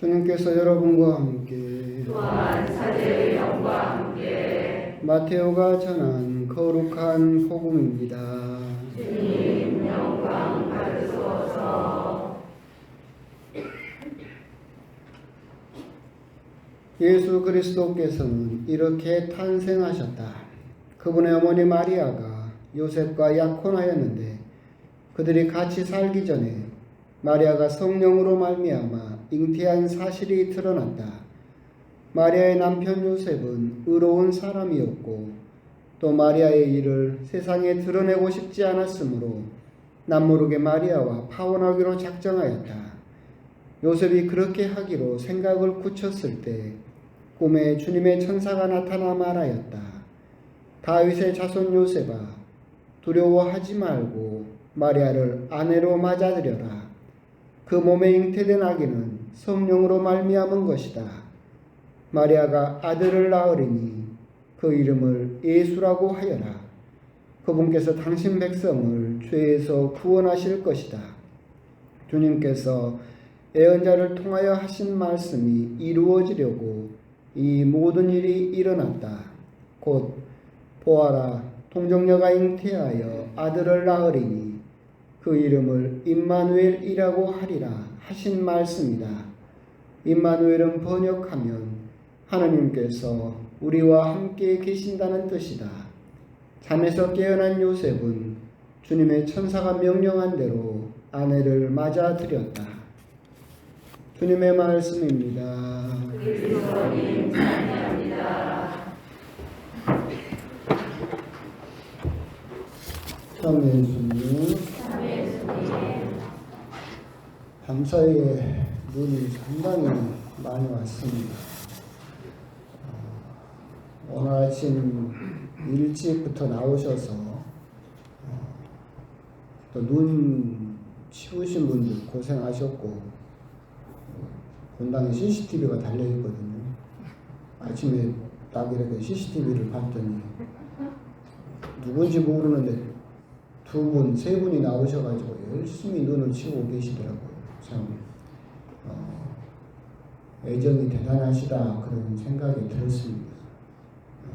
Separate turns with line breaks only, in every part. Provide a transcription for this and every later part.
주님께서 여러분과 함께
또한 사제의 영과 함께
마테오가 전한 거룩한 복음입니다.
주님 영광 받으소서.
예수 그리스도께서는 이렇게 탄생하셨다. 그분의 어머니 마리아가 요셉과 약혼하였는데 그들이 같이 살기 전에 마리아가 성령으로 말미암아 잉태한 사실이 드러났다. 마리아의 남편 요셉은 의로운 사람이었고 또 마리아의 일을 세상에 드러내고 싶지 않았으므로 남모르게 마리아와 파혼하기로 작정하였다. 요셉이 그렇게 하기로 생각을 굳혔을 때 꿈에 주님의 천사가 나타나 말하였다. 다윗의 자손 요셉아, 두려워하지 말고 마리아를 아내로 맞아들여라. 그 몸에 잉태된 아기는 성령으로 말미암은 것이다. 마리아가 아들을 낳으리니 그 이름을 예수라고 하여라. 그분께서 당신 백성을 죄에서 구원하실 것이다. 주님께서 예언자를 통하여 하신 말씀이 이루어지려고 이 모든 일이 일어났다. 곧 보아라, 동정녀가 잉태하여 아들을 낳으리니 그 이름을 임마누엘이라고 하리라 하신 말씀이다. 임마누엘은 번역하면 하느님께서 우리와 함께 계신다는 뜻이다. 잠에서 깨어난 요셉은 주님의 천사가 명령한 대로 아내를 맞아들였다. 주님의 말씀입니다.
그리스도님 찬양합니다.
참 예수님, 밤사이에 눈이 상당히 많이 왔습니다. 오늘 아침 일찍부터 나오셔서 또 눈 치우신 분들 고생하셨고 본당에 CCTV가 달려있거든요. 아침에 딱 이렇게 CCTV를 봤더니 누군지 모르는데 두 분, 세 분이 나오셔가지고 열심히 눈을 치고 계시더라고요. 참 애정이 대단하시다 그런 생각이 들었습니다.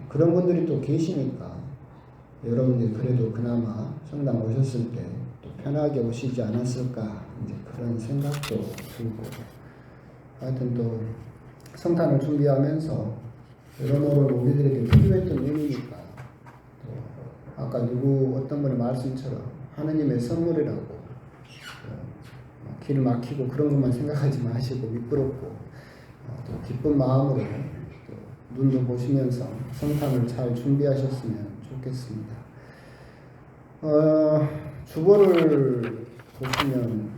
그런 분들이 또 계시니까 여러분들 그래도 그나마 성당 오셨을 때 또 편하게 오시지 않았을까 이제 그런 생각도 들고 하여튼 또 성탄을 준비하면서 여러모로 우리들에게 필요했던 의미니까 또 아까 어떤 분의 말씀처럼 하느님의 선물이라고 길 막히고 그런 것만 생각하지 마시고 미끄럽고 또 기쁜 마음으로 또 눈도 보시면서 성탄을 잘 준비하셨으면 좋겠습니다. 주보를 보시면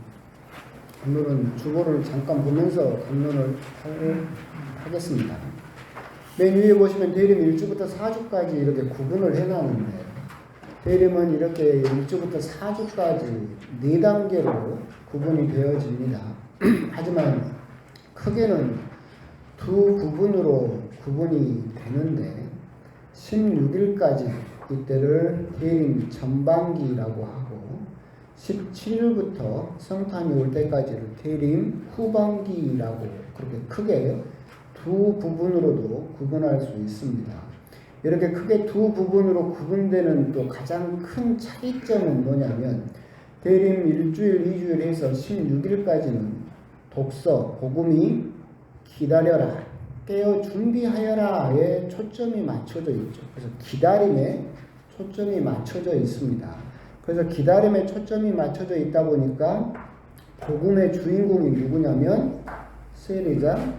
감론은 주보를 잠깐 보면서 감론을 하겠습니다. 맨 위에 보시면 대림 1주부터 4주까지 이렇게 구분을 해놨는데 대림은 이렇게 1주부터 4주까지 4단계로 구분이 되어집니다. 하지만 크게는 두 부분으로 구분이 되는데 16일까지 이때를 대림 전반기라고 하고 17일부터 성탄이 올 때까지를 대림 후반기라고 그렇게 크게 두 부분으로도 구분할 수 있습니다. 이렇게 크게 두 부분으로 구분되는 또 가장 큰 차이점은 뭐냐면 대림 일주일, 2주일 해서 16일까지는 독서, 복음이 기다려라, 깨어 준비하여라에 초점이 맞춰져 있죠. 그래서 기다림에 초점이 맞춰져 있습니다. 그래서 기다림에 초점이 맞춰져 있다 보니까 복음의 주인공이 누구냐면 세례자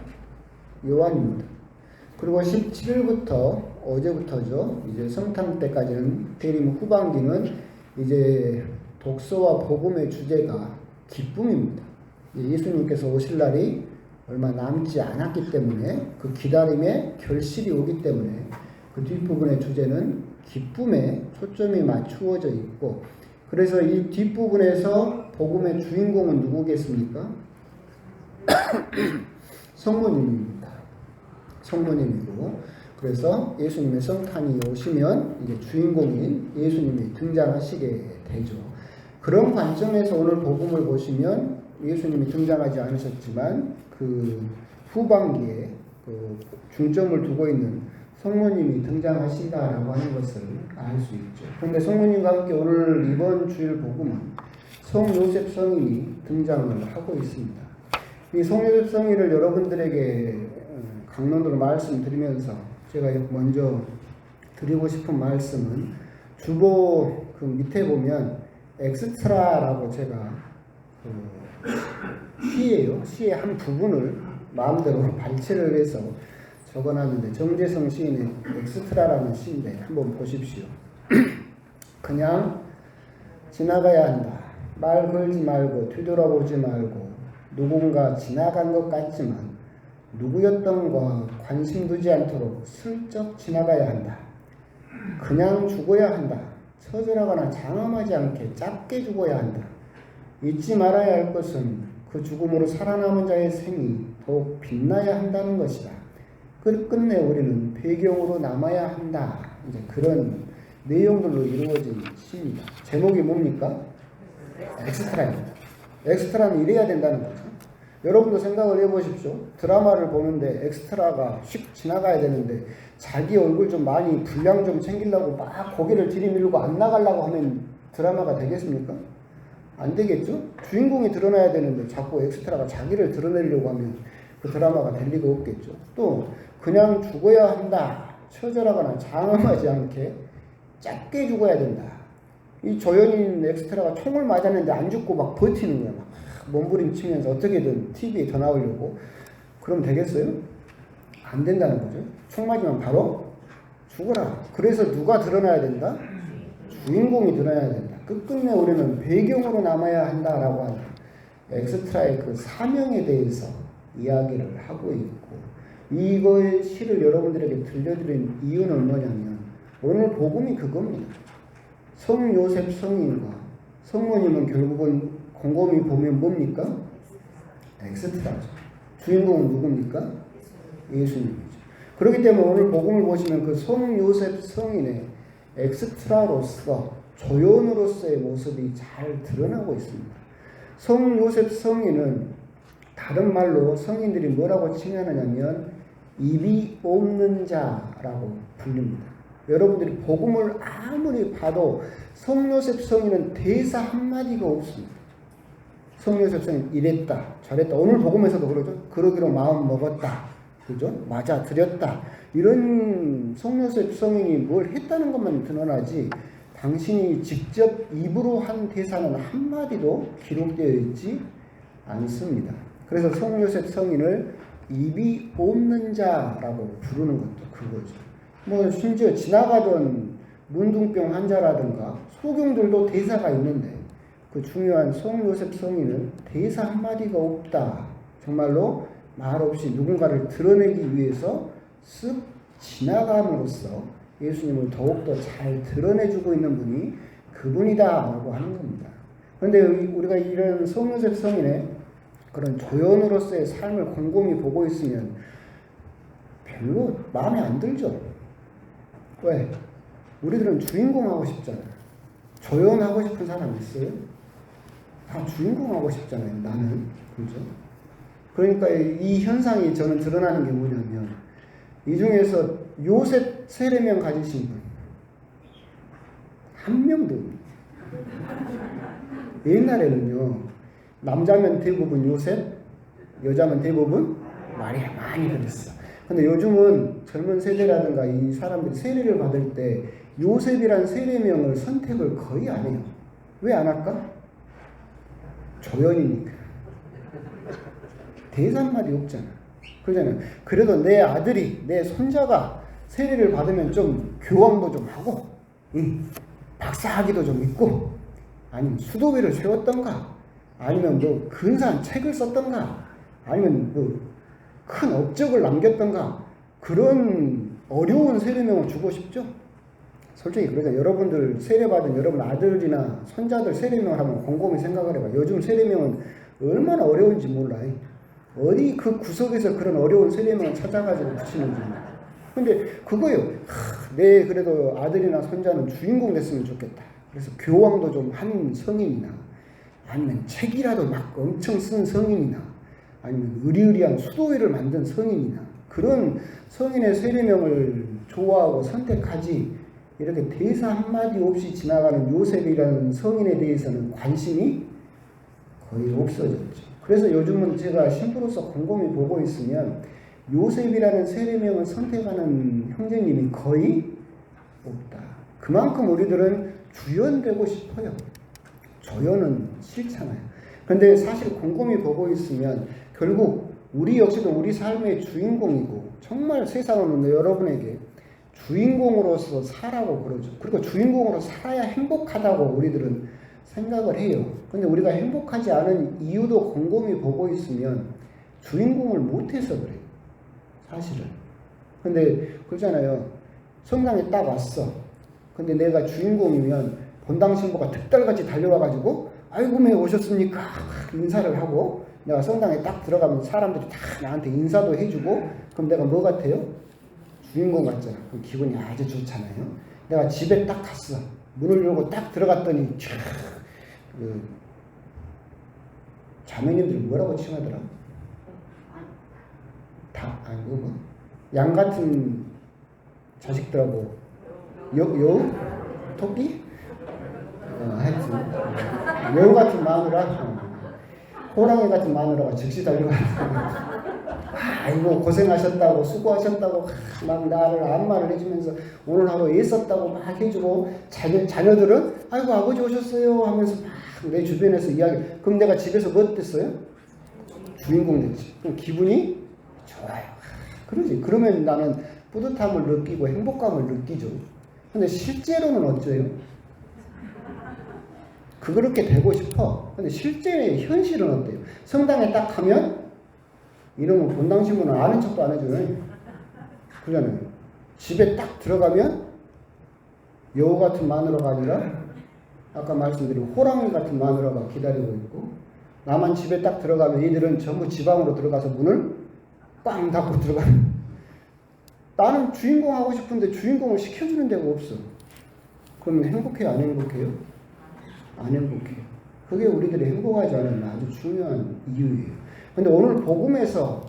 요한입니다. 그리고 17일부터 어제부터죠. 이제 성탄 때까지는 대림 후반기는 이제 독서와 복음의 주제가 기쁨입니다. 예수님께서 오실 날이 얼마 남지 않았기 때문에 그 기다림에 결실이 오기 때문에 그 뒷부분의 주제는 기쁨에 초점이 맞추어져 있고 그래서 이 뒷부분에서 복음의 주인공은 누구겠습니까? 성모님입니다. 성모님이고 그래서 예수님의 성탄이 오시면 이제 주인공인 예수님이 등장하시게 되죠. 그런 관점에서 오늘 복음을 보시면 예수님이 등장하지 않으셨지만 그 후반기에 그 중점을 두고 있는 성모님이 등장하신다라고 하는 것을 알 수 있죠. 그런데 성모님과 함께 오늘 이번 주일 복음은 성요셉 성인이 등장을 하고 있습니다. 이 성요셉 성인을 여러분들에게 강론으로 말씀드리면서 제가 먼저 드리고 싶은 말씀은 주보 그 밑에 보면 엑스트라라고 제가 시예요. 시의 한 부분을 마음대로 발췌를 해서 적어놨는데 정재성 시인의 엑스트라라는 시인데 한번 보십시오. 그냥 지나가야 한다. 말 걸지 말고 뒤돌아보지 말고 누군가 지나간 것 같지만 누구였던가 관심 두지 않도록 슬쩍 지나가야 한다. 그냥 죽어야 한다. 처절하거나 장엄하지 않게 짧게 죽어야 한다. 잊지 말아야 할 것은 그 죽음으로 살아남은 자의 생이 더욱 빛나야 한다는 것이다. 끝내 우리는 배경으로 남아야 한다. 이제 그런 내용들로 이루어진 시입니다. 제목이 뭡니까? 엑스트라입니다. 엑스트라는 이래야 된다는 거죠. 여러분도 생각을 해보십시오. 드라마를 보는데 엑스트라가 휙 지나가야 되는데 자기 얼굴 좀 많이 분량 좀 챙기려고 막 고개를 들이밀고 안 나가려고 하면 드라마가 되겠습니까? 안 되겠죠? 주인공이 드러나야 되는데 자꾸 엑스트라가 자기를 드러내려고 하면 그 드라마가 될 리가 없겠죠. 또 그냥 죽어야 한다. 처절하거나 장엄하지 않게 짧게 죽어야 된다. 이 조연인 엑스트라가 총을 맞았는데 안 죽고 막 버티는 거야. 막 몸부림치면서 어떻게든 TV에 더 나오려고. 그럼 되겠어요? 안 된다는 거죠. 총 맞으면 바로 죽어라. 그래서 누가 드러나야 된다? 주인공이 드러나야 된다. 끝끝내 우리는 배경으로 남아야 한다라고 하는 엑스트라의 그 사명에 대해서 이야기를 하고 있고, 이거의 시를 여러분들에게 들려드린 이유는 뭐냐면 오늘 복음이 그겁니다. 성요셉 성인과 성모님은 결국은 곰곰이 보면 뭡니까? 엑스트라죠. 주인공은 누굽니까? 예수님이죠. 그렇기 때문에 오늘 복음을 보시면 그 성요셉 성인의 엑스트라로서 조연으로서의 모습이 잘 드러나고 있습니다. 성요셉 성인은 다른 말로 성인들이 뭐라고 칭하느냐면 입이 없는 자라고 불립니다. 여러분들이 복음을 아무리 봐도 성요셉 성인은 대사 한마디가 없습니다. 성요셉 성인 이랬다 저랬다, 오늘 복음에서도 그러죠. 그러기로 마음 먹었다, 그죠? 맞아 드렸다, 이런 성요셉 성인이 뭘 했다는 것만 드러나지 당신이 직접 입으로 한 대사는 한마디도 기록되어 있지 않습니다. 그래서 성요셉 성인을 입이 없는 자라고 부르는 것도 그거죠. 뭐 심지어 지나가던 문둥병 환자라든가 소경들도 대사가 있는데 그 중요한 성요셉 성인은 대사 한마디가 없다. 정말로 말 없이 누군가를 드러내기 위해서 쓱 지나감으로써 예수님을 더욱더 잘 드러내주고 있는 분이 그분이다라고 하는 겁니다. 그런데 우리가 이런 성요셉 성인의 그런 조연으로서의 삶을 곰곰이 보고 있으면 별로 마음에 안 들죠. 왜? 우리들은 주인공 하고 싶잖아요. 조연하고 싶은 사람 있어요? 다 주인공 하고 싶잖아요. 나는. 그죠? 그러니까 이 현상이 저는 드러나는 게 뭐냐면 이 중에서 요셉 세례명 가지신 분 한 명도 없어요. 옛날에는요, 남자면 대부분 요셉, 여자면 대부분 마리아, 많이 그랬어. 근데 요즘은 젊은 세대라든가 이 사람들이 세례를 받을 때 요셉이란 세례명을 선택을 거의 안 해요. 왜 안 할까? 조연이니까. 대사 한마디 없잖아. 그러잖아요. 그래도 내 아들이, 내 손자가 세례를 받으면 좀 교황도 좀 하고, 박사학위도 좀 있고, 아니면 수도회를 세웠던가, 아니면 뭐 근사한 책을 썼던가, 아니면 뭐 큰 업적을 남겼던가, 그런 어려운 세례명을 주고 싶죠? 솔직히 그러잖아요. 여러분들 세례받은 여러분 아들이나 손자들 세례명을 하면 곰곰이 생각을 해봐. 요즘 세례명은 얼마나 어려운지 몰라요. 어디 그 구석에서 그런 어려운 세례명을 찾아가지고 붙이는지. 근데 그거요. 내 그래도 아들이나 손자는 주인공 됐으면 좋겠다. 그래서 교황도 좀 한 성인이나 아니면 책이라도 막 엄청 쓴 성인이나 아니면 의리의리한 수도회를 만든 성인이나 그런 성인의 세례명을 좋아하고 선택하지 이렇게 대사 한마디 없이 지나가는 요셉이라는 성인에 대해서는 관심이 거의 없어졌죠. 그래서 요즘은 제가 신부로서 곰곰이 보고 있으면 요셉이라는 세례명을 선택하는 형제님이 거의 없다. 그만큼 우리들은 주연되고 싶어요. 조연은 싫잖아요. 그런데 사실 곰곰이 보고 있으면 결국 우리 역시도 우리 삶의 주인공이고 정말 세상은 여러분에게 주인공으로서 살라고 그러죠. 그리고 주인공으로 살아야 행복하다고 우리들은 생각을 해요. 근데 우리가 행복하지 않은 이유도 곰곰이 보고 있으면 주인공을 못해서 그래요. 사실은. 근데 그러잖아요. 성당에 딱 왔어. 근데 내가 주인공이면 본당 신부가 득달같이 달려와가지고 아이고 왜 오셨습니까? 인사를 하고 내가 성당에 딱 들어가면 사람들이 다 나한테 인사도 해주고 그럼 내가 뭐 같아요? 주인공 같잖아. 그럼 기분이 아주 좋잖아요. 내가 집에 딱 갔어. 문을 열고 딱 들어갔더니 그 자매님들 뭐라고 칭하더라? 뭐? 양 같은 자식들하고 여우? 토끼? 하여튼 여우 같은 마누라, 호랑이 같은 마누라가 즉시 달려가서 아이고 고생하셨다고 수고하셨다고 막 나를 안마를 해주면서 오늘 하루 애썼다고 막 해주고 자녀들은 아이고 아버지 오셨어요 하면서 막 내 주변에서 이야기. 그럼 내가 집에서 뭐 됐어요? 주인공 됐지. 그럼 기분이 좋아요. 그러지. 그러면 나는 뿌듯함을 느끼고 행복감을 느끼죠. 근데 실제로는 어째요? 그렇게 되고 싶어. 근데 실제의 현실은 어때요? 성당에 딱 가면 이러면 본당 신부는 아는 척도 안 해줘요. 그러잖아요. 집에 딱 들어가면 여우 같은 마누라가 아니라 아까 말씀드린 호랑이 같은 마누라가 기다리고 있고 나만 집에 딱 들어가면 얘들은 전부 지방으로 들어가서 문을 빵 닫고 들어가는. 나는 주인공 하고 싶은데 주인공을 시켜주는 데가 없어. 그러면 행복해요? 안 행복해요? 안 행복해요. 그게 우리들이 행복하지 않은 아주 중요한 이유예요. 근데 오늘 복음에서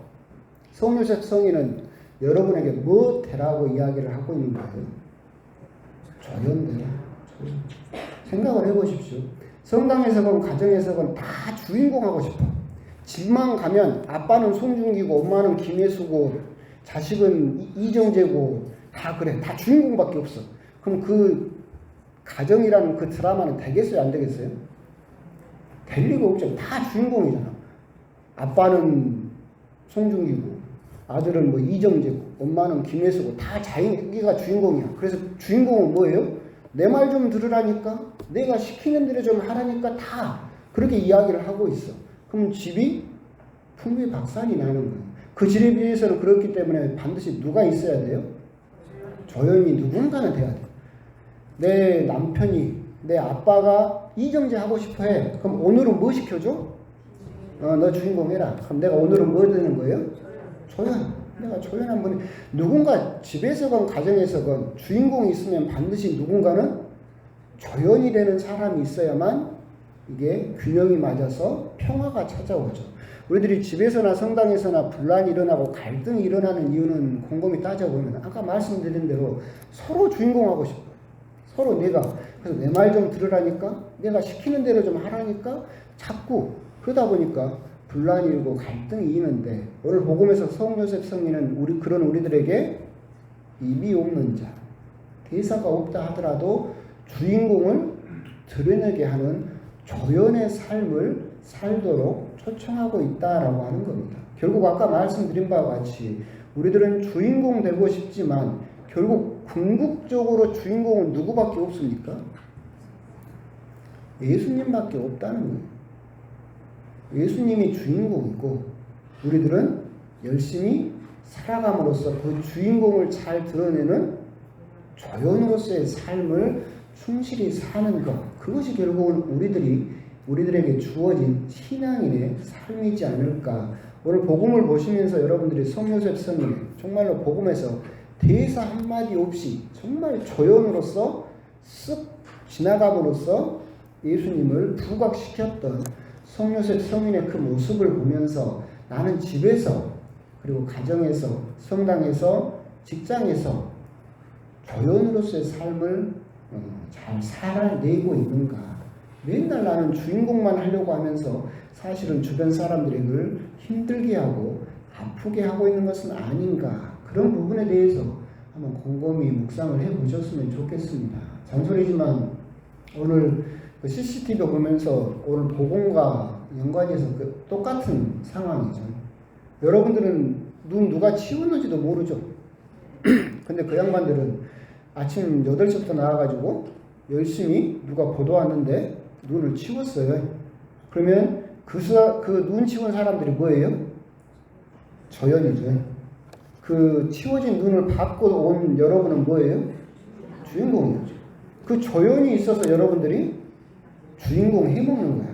성요셉 성인은 여러분에게 뭐 되라고 이야기를 하고 있는 거예요? 조연되라. 생각을 해보십시오. 성당에서건 가정에서건 다 주인공하고 싶어. 집만 가면 아빠는 송중기고 엄마는 김혜수고 자식은 이정재고 다 그래. 다 주인공밖에 없어. 그럼 그 가정이라는 그 드라마는 되겠어요? 안 되겠어요? 될 리가 없죠. 다 주인공이잖아. 아빠는 송중기고 아들은 뭐 이정재고 엄마는 김혜수고 다 자기가 주인공이야. 그래서 주인공은 뭐예요? 내 말 좀 들으라니까, 내가 시키는 대로 좀 하라니까 다 그렇게 이야기를 하고 있어. 그럼 집이 풍비박산이 나는 거예요. 그 집에 비해서는 그렇기 때문에 반드시 누가 있어야 돼요? 조연이 누군가는 돼야 돼요. 내 남편이, 내 아빠가 이정재 하고 싶어 해. 그럼 오늘은 뭐 시켜줘? 너 주인공 해라. 그럼 내가 오늘은 뭐 되는 거예요? 조연. 내가 조연한 분이 누군가 집에서건 가정에서건 주인공이 있으면 반드시 누군가는 조연이 되는 사람이 있어야만 이게 균형이 맞아서 평화가 찾아오죠. 우리들이 집에서나 성당에서나 분란이 일어나고 갈등이 일어나는 이유는 곰곰이 따져보면 아까 말씀드린 대로 서로 주인공하고 싶어요. 서로 내가. 그래서 내 말 좀 들으라니까, 내가 시키는 대로 좀 하라니까 자꾸 그러다 보니까 분란이 일고 갈등이 이는데 오늘 복음에서 성요셉 성인은 그런 우리들에게 입이 없는 자, 대사가 없다 하더라도 주인공을 드러내게 하는 조연의 삶을 살도록 초청하고 있다라고 하는 겁니다. 결국 아까 말씀드린 바와 같이 우리들은 주인공 되고 싶지만 결국 궁극적으로 주인공은 누구밖에 없습니까? 예수님밖에 없다는 거예요. 예수님이 주인공이고 우리들은 열심히 살아감으로써 그 주인공을 잘 드러내는 조연으로서의 삶을 충실히 사는 것, 그것이 결국은 우리들에게 주어진 신앙인의 삶이지 않을까. 오늘 복음을 보시면서 여러분들이 성요셉 성인의 정말로 복음에서 대사 한마디 없이 정말 조연으로서 쓱 지나감으로써 예수님을 부각시켰던 성요셉 성인의 그 모습을 보면서 나는 집에서 그리고 가정에서 성당에서 직장에서 교연으로서의 삶을 잘 살아내고 있는가? 맨날 나는 주인공만 하려고 하면서 사실은 주변 사람들이 늘 힘들게 하고 아프게 하고 있는 것은 아닌가? 그런 부분에 대해서 한번 곰곰이 묵상을 해보셨으면 좋겠습니다. 잔소리지만 오늘 그 CCTV 보면서 오늘 복음과 연관해서 그 똑같은 상황이죠. 여러분들은 눈 누가 치웠는지도 모르죠. 근데 그 양반들은 아침 8시부터 나와가지고 열심히 누가 보도왔는데 눈을 치웠어요. 그러면 그 눈 치운 사람들이 뭐예요? 저연이죠. 그 치워진 눈을 받고 온 여러분은 뭐예요? 주인공이죠. 그 조연이 있어서 여러분들이 주인공 해먹는 거야.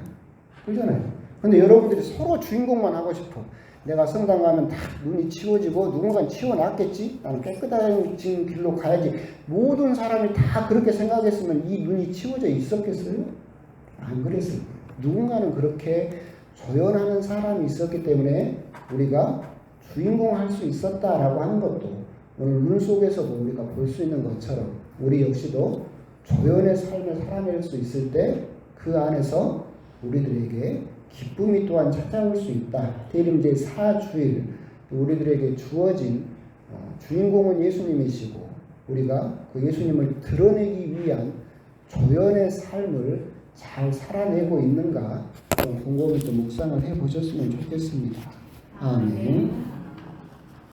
그러잖아요. 근데 여러분들이 서로 주인공만 하고 싶어. 내가 성당 가면 다 눈이 치워지고 누군가는 치워놨겠지? 나는 깨끗한 길로 가야지. 모든 사람이 다 그렇게 생각했으면 이 눈이 치워져 있었겠어요? 안 그랬을 거예요. 누군가는 그렇게 조연하는 사람이 있었기 때문에 우리가 주인공 할 수 있었다라고 하는 것도 오늘 눈 속에서도 우리가 볼 수 있는 것처럼 우리 역시도 조연의 삶을 살아낼 수 있을 때 그 안에서 우리들에게 기쁨이 또한 찾아올 수 있다. 대림 제4주일 우리들에게 주어진 주인공은 예수님이시고 우리가 그 예수님을 드러내기 위한 조연의 삶을 잘 살아내고 있는가 좀 곰곰이 좀 묵상을 해보셨으면 좋겠습니다. 아멘.